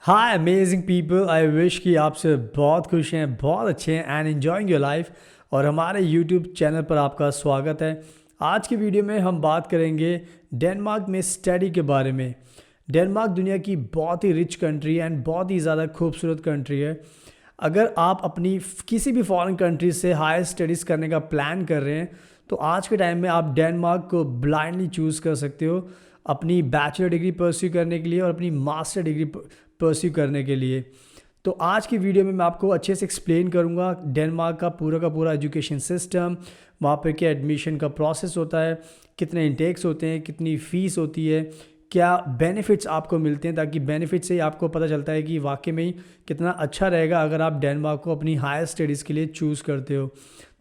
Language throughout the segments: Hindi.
Hi amazing people, I wish कि आप से बहुत खुश हैं, बहुत अच्छे हैं एंड एन्जॉइंग योर लाइफ। और हमारे यूट्यूब चैनल पर आपका स्वागत है। आज की वीडियो में हम बात करेंगे डेनमार्क में स्टडी के बारे में। डेनमार्क दुनिया की बहुत ही रिच कंट्री है एंड बहुत ही ज़्यादा खूबसूरत कंट्री है। अगर आप अपनी किसी भी फॉरेन कंट्री से हायर स्टडीज़ करने का प्लान कर रहे हैं तो आज के टाइम में आप डेनमार्क को ब्लाइंडली चूज़ कर सकते हो अपनी बैचलर डिग्री परस्यू करने के लिए और अपनी मास्टर डिग्री परस्यू करने के लिए। तो आज की वीडियो में मैं आपको अच्छे से एक्सप्लेन करूंगा डेनमार्क का पूरा एजुकेशन सिस्टम, वहाँ पर क्या एडमिशन का प्रोसेस होता है, कितने इंटेक्स होते हैं, कितनी फ़ीस होती है, क्या बेनिफिट्स आपको मिलते हैं, ताकि बेनिफिट से ही आपको पता चलता है कि वाकई में ही कितना अच्छा रहेगा अगर आप डेनमार्क को अपनी हायर स्टडीज़ के लिए चूज़ करते हो।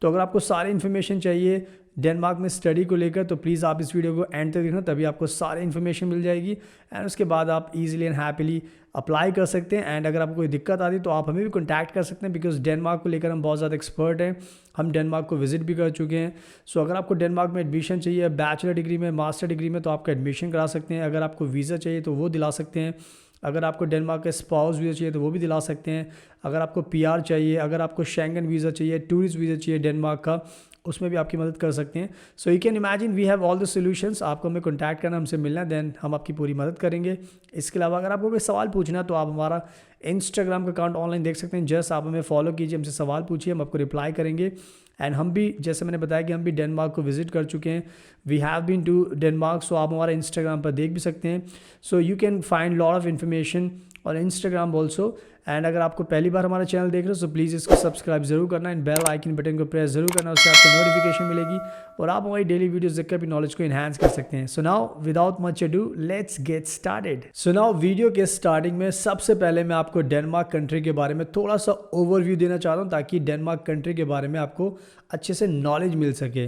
तो अगर आपको सारी इन्फॉर्मेशन चाहिए डेनमार्क में स्टडी को लेकर तो प्लीज़ आप इस वीडियो को एंड तक देखना, तभी आपको सारी इन्फॉर्मेशन मिल जाएगी एंड उसके बाद आप इजीली एंड हैप्पीली अप्लाई कर सकते हैं। एंड अगर आपको कोई दिक्कत आती है तो आप हमें भी कॉन्टैक्ट कर सकते हैं, बिकॉज डेनमार्क को लेकर हम बहुत ज़्यादा एक्सपर्ट हैं, हम डेनमार्क को विजिट भी कर चुके हैं। सो अगर आपको डेनमार्क में एडमिशन चाहिए बैचलर डिग्री में, मास्टर डिग्री में, तो आपका एडमिशन करा सकते हैं। अगर आपको वीज़ा चाहिए तो वो दिला सकते हैं। अगर आपको डेनमार्क का स्पाउस वीज़ा चाहिए तो वो भी दिला सकते हैं। अगर आपको पीआर चाहिए, अगर आपको शेंगन वीज़ा चाहिए, टूरिस्ट वीज़ा चाहिए डेनमार्क का, उसमें भी आपकी मदद कर सकते हैं। So you can imagine we have all the solutions. आपको हमें कॉन्टैक्ट करना, हमसे मिलना, देन हम आपकी पूरी मदद करेंगे। इसके अलावा अगर आपको कोई सवाल पूछना है तो आप हमारा इंस्टाग्राम का अकाउंट ऑनलाइन देख सकते हैं। जस्ट आप हमें फॉलो कीजिए, हमसे सवाल पूछिए, हम आपको रिप्लाई करेंगे। एंड हम भी, जैसे मैंने बताया कि हम भी डेनमार्क को विजिट कर चुके हैं, we have been to Denmark. So आप हमारा इंस्टाग्राम पर देख भी सकते हैं। So you can find lot of information और इंस्टाग्राम ऑल्सो। एंड अगर आपको पहली बार हमारा चैनल देख रहे हो तो प्लीज़ इसको सब्सक्राइब जरूर करना एंड बेल आइकन बटन को प्रेस जरूर करना, उससे आपको नोटिफिकेशन मिलेगी और आप हमारी डेली वीडियोस देखकर भी नॉलेज को इन्हांस कर सकते हैं। So now without much ado let's get started. So now video के स्टार्टिंग में सबसे पहले मैं आपको डेनमार्क कंट्री के बारे में थोड़ा सा ओवरव्यू देना चाहता हूँ, ताकि डेनमार्क कंट्री के बारे में आपको अच्छे से नॉलेज मिल सके।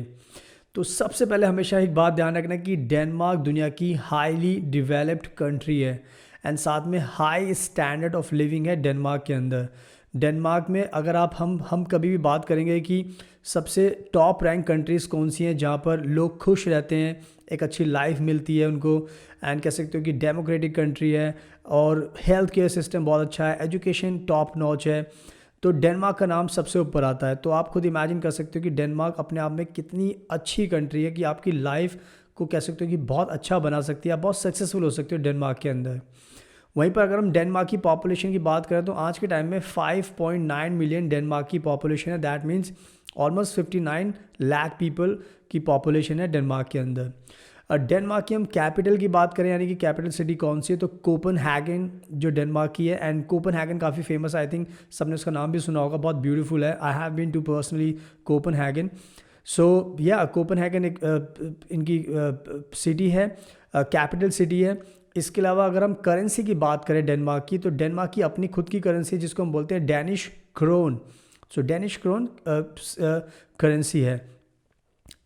तो सबसे पहले हमेशा एक बात ध्यान रखना कि डेनमार्क दुनिया की हाईली डेवलप्ड कंट्री है एंड साथ में हाई स्टैंडर्ड ऑफ लिविंग है डेनमार्क के अंदर। डेनमार्क में अगर आप हम कभी भी बात करेंगे कि सबसे टॉप रैंक कंट्रीज़ कौन सी हैं जहाँ पर लोग खुश रहते हैं, एक अच्छी लाइफ मिलती है उनको, एंड कह सकते हो कि डेमोक्रेटिक कंट्री है और हेल्थ केयर सिस्टम बहुत अच्छा है, एजुकेशन टॉप नॉच है, तो डेनमार्क का नाम सबसे ऊपर आता है। तो आप खुद इमेजिन कर सकते हो कि डेनमार्क अपने आप में कितनी अच्छी कंट्री है कि आपकी लाइफ को कह सकते हो कि बहुत अच्छा बना सकती है, आप बहुत सक्सेसफुल हो सकते हो डेनमार्क के अंदर। वहीं पर अगर हम डेनमार्क की पॉपुलेशन की बात करें तो आज के टाइम में 5.9 मिलियन डेनमार्क की पॉपुलेशन है। That means almost 59 lakh people की पॉपुलेशन है डेनमार्क के अंदर। डेनमार्क की हम कैपिटल की बात करें, यानी कि कैपिटल सिटी कौन सी है, तो कोपनहैगन जो डेनमार्क की है। एंड कोपनहैगन काफ़ी फेमस है, आई थिंक सबने उसका नाम भी सुना होगा, बहुत ब्यूटीफुल है। I have been to personally Copenhagen. So yeah Copenhagen एक इनकी सिटी है, कैपिटल सिटी है। इसके अलावा अगर हम करेंसी की बात करें डेनमार्क की, तो डेनमार्क की अपनी खुद की करेंसी जिसको हम बोलते हैं डैनिश क्रोन। सो डैनिश क्रोन करेंसी है।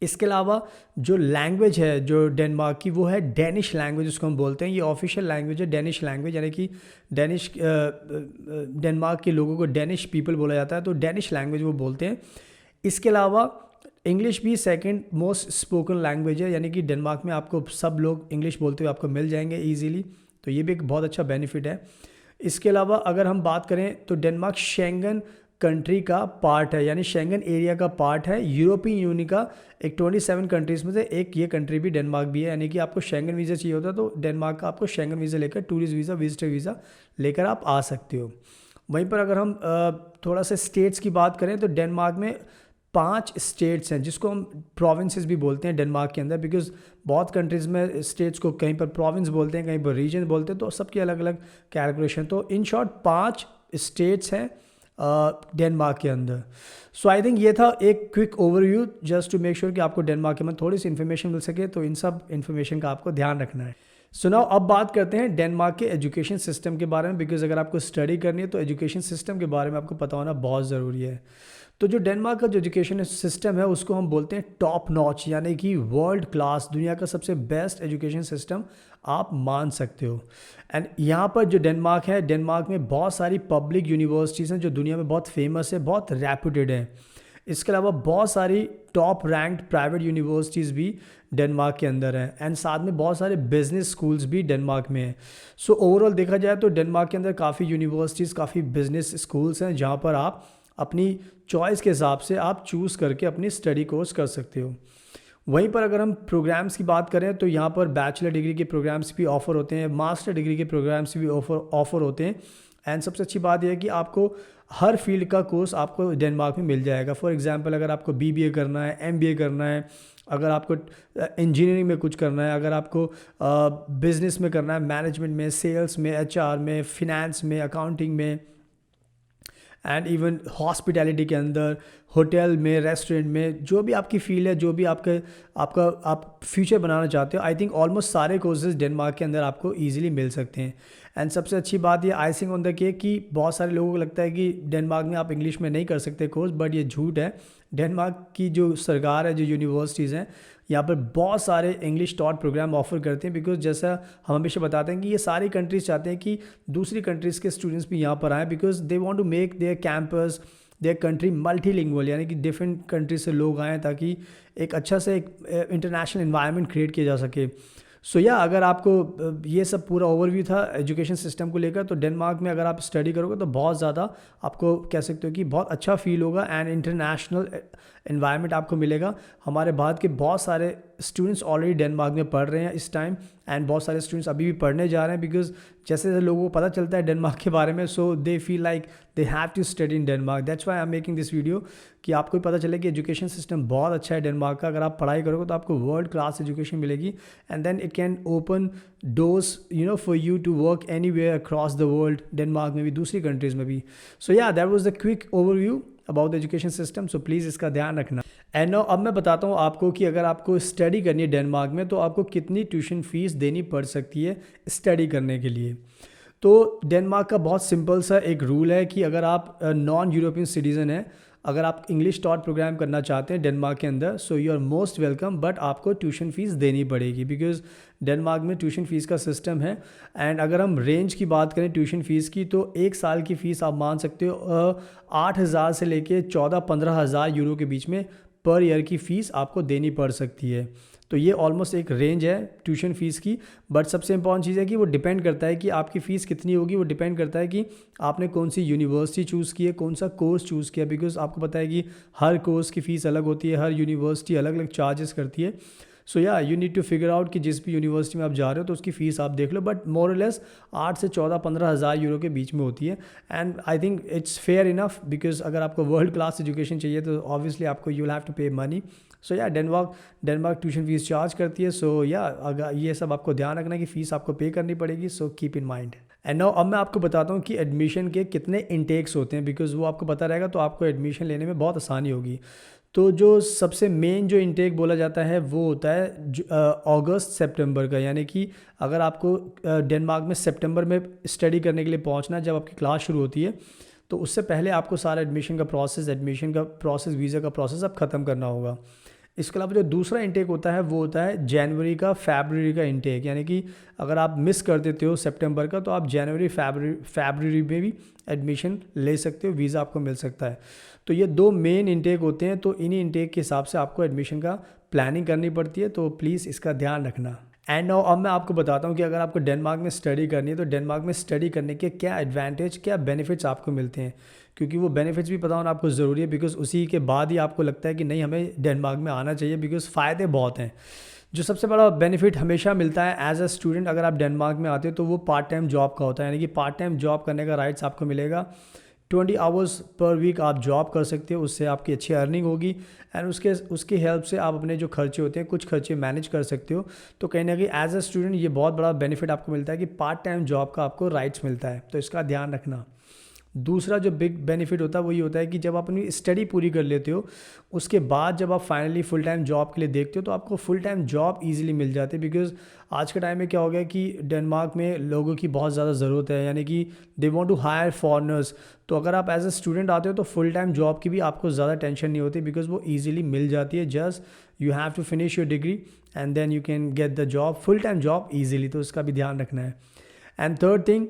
इसके अलावा जो लैंग्वेज है जो डेनमार्क की, वो है डेनिश लैंग्वेज, जिसको हम बोलते हैं, ये ऑफिशियल लैंग्वेज है डेनिश लैंग्वेज, यानी कि डेनिश डेनमार्क के लोगों को डेनिश पीपल बोला जाता है, तो डेनिश लैंग्वेज वो बोलते हैं। इसके अलावा इंग्लिश भी सेकंड मोस्ट स्पोकन लैंग्वेज है, यानी कि डेनमार्क में आपको सब लोग इंग्लिश बोलते हुए आपको मिल जाएंगे ईजीली, तो ये भी एक बहुत अच्छा बेनिफिट है। इसके अलावा अगर हम बात करें तो डेनमार्क शेंगन कंट्री का पार्ट है, यानी शेंगन एरिया का पार्ट है, यूरोपियन यूनियन का एक 27 कंट्रीज़ में से एक ये कंट्री भी डेनमार्क भी है। यानी कि आपको शेंगन वीज़ा चाहिए होता है तो डेनमार्क का आपको शेंगन वीज़ा लेकर, टूरिस्ट वीज़ा, विजिटर वीज़ा लेकर आप आ सकते हो। वहीं पर अगर हम थोड़ा सा स्टेट्स की बात करें तो डेनमार्क में 5 स्टेट्स हैं, जिसको हम प्रोविंसेस भी बोलते हैं डेनमार्क के अंदर, बिकॉज बहुत कंट्रीज़ में स्टेट्स को कहीं पर प्रोविंस बोलते हैं, कहीं पर रीजन बोलते हैं, तो सबकी अलग अलग कैलकुलेशन। तो इन शॉर्ट 5 स्टेट्स हैं डेनमार्क के अंदर। सो आई थिंक ये था एक quick overview, just to make sure कि आपको डेनमार्क के में थोड़ी सी इन्फॉर्मेशन मिल सके, तो इन सब इन्फॉर्मेशन का आपको ध्यान रखना है। सो नाउ अब बात करते हैं डेनमार्क के एजुकेशन सिस्टम के बारे में, बिकॉज अगर आपको स्टडी करनी है तो एजुकेशन सिस्टम के बारे में आपको पता होना बहुत ज़रूरी है। तो जो डेनमार्क का जो एजुकेशन सिस्टम है उसको हम बोलते हैं टॉप नॉच, यानी कि वर्ल्ड क्लास, दुनिया का सबसे बेस्ट एजुकेशन सिस्टम आप मान सकते हो। एंड यहाँ पर जो डेनमार्क है, डेनमार्क में बहुत सारी पब्लिक यूनिवर्सिटीज़ हैं जो दुनिया में बहुत फेमस है, बहुत रेपुटेड है। इसके अलावा बहुत सारी टॉप रैंक्ड प्राइवेट यूनिवर्सिटीज़ भी डेनमार्क के अंदर हैं, एंड साथ में बहुत सारे बिजनेस स्कूल्स भी डेनमार्क में हैं। सो ओवरऑल देखा जाए तो डेनमार्क के अंदर काफ़ी यूनिवर्सिटीज़, काफ़ी बिजनेस स्कूल्स हैं जहाँ पर आप अपनी चॉइस के हिसाब से आप चूज़ करके अपनी स्टडी कोर्स कर सकते हो। वहीं पर अगर हम प्रोग्राम्स की बात करें तो यहाँ पर बैचलर डिग्री के प्रोग्राम्स भी ऑफ़र होते हैं, मास्टर डिग्री के प्रोग्राम्स भी ऑफ़र होते हैं। एंड सबसे अच्छी बात यह है कि आपको हर फील्ड का कोर्स आपको डेनमार्क में मिल जाएगा। फॉर एग्जांपल अगर आपको बीबीए करना है, एमबीए करना है, अगर आपको इंजीनियरिंग में कुछ करना है, अगर आपको बिजनेस में करना है, मैनेजमेंट में, सेल्स में, एचआर में, फिनेंस में, अकाउंटिंग में, एंड इवन हॉस्पिटैलिटी के अंदर, होटल में, रेस्टोरेंट में, जो भी आपकी फील्ड है, जो भी आप फ्यूचर बनाना चाहते हो, आई थिंक ऑलमोस्ट सारे कोर्सेज डेनमार्क के अंदर आपको ईजिली मिल सकते हैं। एंड सबसे अच्छी बात ये आइसिंग ऑन द केक कि बहुत सारे लोगों को लगता है कि डेनमार्क में आप इंग्लिश में नहीं कर सकते कोर्स, बट ये झूठ है। डेनमार्क की जो सरकार है, जो यूनिवर्सिटीज़ हैं, यहाँ पर बहुत सारे इंग्लिश टॉट प्रोग्राम ऑफर करते हैं, बिकॉज जैसा हम हमेशा बताते हैं कि ये सारी कंट्रीज़ चाहते हैं कि दूसरी कंट्रीज़ के स्टूडेंट्स भी यहाँ पर आएँ, because they want to make their campus, their country multilingual, यानी कि डिफरेंट कंट्री से लोग आएँ ताकि एक अच्छा से एक इंटरनेशनल इन्वायरमेंट क्रिएट किया जा सके। सो या अगर आपको ये सब पूरा ओवरव्यू था एजुकेशन सिस्टम को लेकर, तो डेनमार्क में अगर आप स्टडी करोगे तो बहुत ज़्यादा आपको कह सकते हो कि बहुत अच्छा फील होगा, एंड इंटरनेशनल इन्वायरमेंट आपको मिलेगा। हमारे भारत के बहुत सारे स्टूडेंट्स ऑलरेडी डेनमार्क में पढ़ रहे हैं इस टाइम, एंड बहुत सारे स्टूडेंट्स अभी भी पढ़ने जा रहे हैं, बिकॉज जैसे जैसे लोगों को पता चलता है डेनमार्क के बारे में, so they feel like they have to study in Denmark. That's why I am making this video, कि आपको पता चले कि एजुकेशन सिस्टम बहुत अच्छा है डेनमार्क का। अगर आप पढ़ाई करोगे तो आपको वर्ल्ड क्लास एजुकेशन मिलेगी, and then it can open doors for you to work anywhere across the world, Denmark में भी, दूसरी कंट्रीज़ में भी। So yeah that was the quick overview about the education system, so please इसका ध्यान रखना। एंड नाउ अब मैं बताता हूँ आपको कि अगर आपको स्टडी करनी है डेनमार्क में तो आपको कितनी ट्यूशन फ़ीस देनी पड़ सकती है स्टडी करने के लिए। तो डेनमार्क का बहुत सिंपल सा एक रूल है कि अगर आप नॉन यूरोपियन सिटीज़न हैं, अगर आप इंग्लिश टॉट प्रोग्राम करना चाहते हैं डेनमार्क के अंदर, so you are most welcome, but आपको ट्यूशन फ़ीस देनी पड़ेगी, बिकॉज डेनमार्क में ट्यूशन फ़ीस का सिस्टम है। एंड अगर हम रेंज की बात करें ट्यूशन फ़ीस की, तो एक साल की फ़ीस आप मान सकते हो 8,000 से लेके 14-15 हज़ार यूरो के बीच में पर ईयर की फ़ीस आपको देनी पड़ सकती है। तो ये ऑलमोस्ट एक रेंज है ट्यूशन फ़ीस की, बट सबसे इंपॉर्टेंट चीज़ है कि वो डिपेंड करता है कि आपकी फ़ीस कितनी होगी। वो डिपेंड करता है कि आपने कौन सी यूनिवर्सिटी चूज़ की है, कौन सा कोर्स चूज़ किया, बिकॉज आपको पता है कि हर कोर्स की फ़ीस अलग होती है, हर यूनिवर्सिटी अलग अलग चार्जेस करती है। So yeah you need to figure out कि जिस भी यूनिवर्सिटी में आप जा रहे हो तो उसकी फ़ीस आप देख लो, बट मोर और लेस 8 से 14-15 हज़ार यूरो के बीच में होती है। And I think it's fair enough, because अगर आपको वर्ल्ड क्लास एजुकेशन चाहिए तो ऑब्वियसली आपको यू विल हैव टू पे मनी। सो या डेनमार्क ट्यूशन फीस चार्ज करती है। सो या अगर ये सब आपको ध्यान रखना है कि फ़ीस आपको पे करनी पड़ेगी, so keep in mind. And now अब मैं आपको बताता हूँ कि एडमिशन के कितने इंटेक्स होते हैं, बिकॉज वो आपको पता रहेगा तो आपको एडमिशन लेने में बहुत आसानी होगी। तो जो सबसे मेन जो इंटेक बोला जाता है वो होता है अगस्त सितंबर का, यानी कि अगर आपको डेनमार्क में सितंबर में स्टडी करने के लिए पहुंचना है, जब आपकी क्लास शुरू होती है, तो उससे पहले आपको सारा एडमिशन का प्रोसेस, वीज़ा का प्रोसेस अब ख़त्म करना होगा। इसके अलावा जो दूसरा इंटेक होता है वो होता है जनवरी का फरवरी का इंटेक, यानी कि अगर आप मिस कर देते हो सितंबर का तो आप जनवरी फरवरी में भी एडमिशन ले सकते हो, वीज़ा आपको मिल सकता है। तो ये दो मेन इंटेक होते हैं, तो इन्हीं इंटेक के हिसाब से आपको एडमिशन का प्लानिंग करनी पड़ती है, तो प्लीज़ इसका ध्यान रखना। एंड नाउ अब मैं आपको बताता हूँ कि अगर आपको डेनमार्क में स्टडी करनी है तो डेनमार्क में स्टडी करने के क्या एडवांटेज, क्या बेनिफिट्स आपको मिलते हैं, क्योंकि वो बेनिफिट्स भी पता होना आपको ज़रूरी है, बिकॉज उसी के बाद ही आपको लगता है कि नहीं हमें डेनमार्क में आना चाहिए, बिकॉज फ़ायदे बहुत हैं। जो सबसे बड़ा बेनिफिट हमेशा मिलता है एज अ स्टूडेंट, अगर आप डेनमार्क में आते हो तो वो पार्ट टाइम जॉब का होता है, यानी कि पार्ट टाइम जॉब करने का राइट्स आपको मिलेगा। 20 आवर्स पर वीक आप जॉब कर सकते हो, उससे आपकी अच्छी अर्निंग होगी, एंड उसकी हेल्प से आप अपने जो खर्चे होते हैं, कुछ खर्चे मैनेज कर सकते हो। तो कहीं ना कहीं एज अ स्टूडेंट ये बहुत बड़ा बेनिफिट आपको मिलता है कि पार्ट टाइम जॉब का आपको राइट्स मिलता है, तो इसका ध्यान रखना। दूसरा जो बिग बेनिफिट होता है वो ये होता है कि जब आप अपनी स्टडी पूरी कर लेते हो, उसके बाद जब आप फाइनली फुल टाइम जॉब के लिए देखते हो तो आपको फुल टाइम जॉब इजीली मिल जाती है, बिकॉज आज के टाइम में क्या हो गया कि डेनमार्क में लोगों की बहुत ज़्यादा ज़रूरत है, यानी कि they want to hire foreigners. तो अगर आप एज अ स्टूडेंट आते हो तो फुल टाइम जॉब की भी आपको ज़्यादा टेंशन नहीं होती, बिकॉज वो ईजिली मिल जाती है। Just you have to finish your degree and then you can get the job, full time job easily, तो इसका भी ध्यान रखना है। एंड थर्ड थिंग,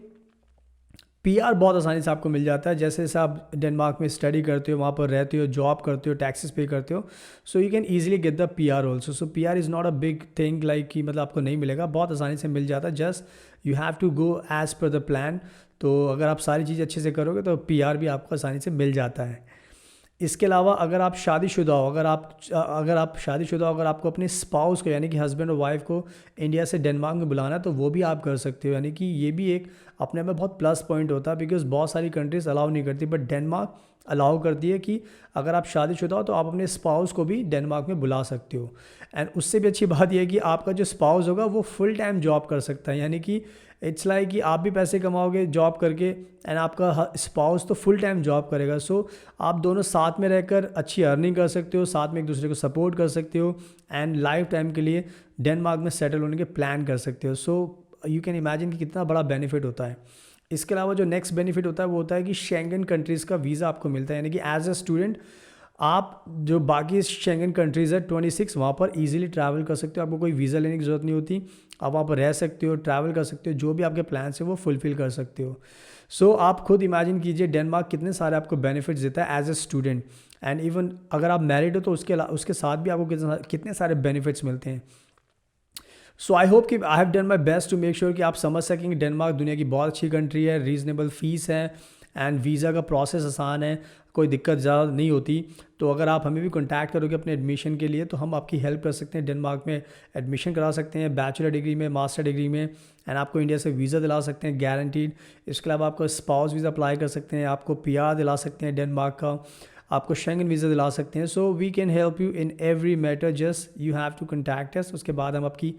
पीआर बहुत आसानी से आपको मिल जाता है। जैसे जैसे आप डेनमार्क में स्टडी करते हो, वहाँ पर रहते हो, जॉब करते हो, टैक्सेस पे करते हो, सो you can easily get the PR also. So PR is not a big thing like कि मतलब आपको नहीं मिलेगा, बहुत आसानी से मिल जाता है। Just you have to go as per the plan. तो अगर आप सारी चीज़ अच्छे से करोगे तो पीआर भी आपको आसानी से मिल जाता है। इसके अलावा अगर आप शादीशुदा हो, अगर आप शादीशुदा हो, अगर आपको अपने स्पाउस को यानी कि हस्बैंड और वाइफ को इंडिया से डेनमार्क में बुलाना है तो वो भी आप कर सकते हो। यानी कि ये भी एक अपने में बहुत प्लस पॉइंट होता है, बिकॉज बहुत सारी कंट्रीज अलाउ नहीं करती, बट डेनमार्क अलाउ करती है कि अगर आप शादीशुदा हो तो आप अपने स्पाउस को भी डेनमार्क में बुला सकते हो। एंड उससे भी अच्छी बात यह है कि आपका जो स्पाउस होगा वो फुल टाइम जॉब कर सकता है। यानी कि इट्स लाइक कि आप भी पैसे कमाओगे जॉब करके एंड आपका स्पाउस तो फुल टाइम जॉब करेगा। सो आप दोनों साथ में रहकर अच्छी अर्निंग कर सकते हो, साथ में एक दूसरे को सपोर्ट कर सकते हो एंड लाइफ टाइम के लिए डेनमार्क में सेटल होने के प्लान कर सकते हो। सो यू कैन इमेजिन कि कितना बड़ा बेनिफिट होता है। इसके अलावा जो नेक्स्ट बेनिफिट होता है वो होता है कि शेंगन कंट्रीज़ का वीज़ा आपको मिलता है। यानी कि एज अ स्टूडेंट आप जो बाकी शेंगन कंट्रीज़ है 26 वहाँ पर इजीली ट्रैवल कर सकते हो। आपको कोई वीज़ा लेने की ज़रूरत नहीं होती, आप वहाँ पर रह सकते हो, ट्रैवल कर सकते हो, जो भी आपके प्लान्स हैं वो फुलफ़िल कर सकते हो। सो आप खुद इमेजिन कीजिए डेनमार्क कितने सारे आपको बेनिफिट्स देता है as a student. And even अगर आप मैरिड हो तो उसके साथ भी आपको कितने सारे बेनिफिट्स मिलते हैं। सो आई होप कि I have done my best to make sure कि आप समझ सकें कि डेनमार्क दुनिया की बहुत अच्छी कंट्री है, रीज़नेबल फ़ीस है एंड वीज़ा का प्रोसेस आसान है, कोई दिक्कत ज़्यादा नहीं होती। तो अगर आप हमें भी कॉन्टैक्ट करोगे अपने एडमिशन के लिए तो हम आपकी हेल्प कर सकते हैं, डेनमार्क में एडमिशन करा सकते हैं, बैचलर डिग्री में, मास्टर डिग्री में, एंड आपको इंडिया से वीज़ा दिला सकते हैं गारंटीड। इसके अलावा आपको स्पाउस वीज़ा अप्लाई कर सकते हैं, आपको पीआर दिला सकते हैं डेनमार्क का, आपको शेंगन वीज़ा दिला सकते हैं। So we can help you in every matter, just you have to contact us. उसके बाद हम आपकी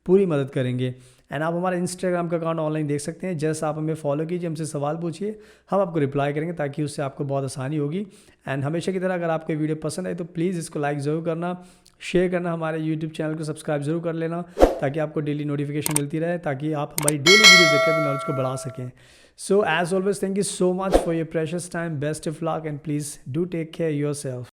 पूरी मदद करेंगे। एंड आप हमारा इंस्टाग्राम का अकाउंट ऑनलाइन देख सकते हैं, जस्ट आप हमें फॉलो कीजिए, हमसे सवाल पूछिए, हम आपको रिप्लाई करेंगे ताकि उससे आपको बहुत आसानी होगी। एंड हमेशा की तरह अगर आपको वीडियो पसंद आए तो प्लीज़ इसको लाइक ज़रूर करना, शेयर करना, हमारे यूट्यूब चैनल को सब्सक्राइब ज़रूर कर लेना ताकि आपको डेली नोटिफिकेशन मिलती रहे, ताकि आप हमारी डेली वीडियो देखकर अपनी नॉलेज को बढ़ा सकें। So as always thank you so much for your precious time, best of luck and please do take care yourself.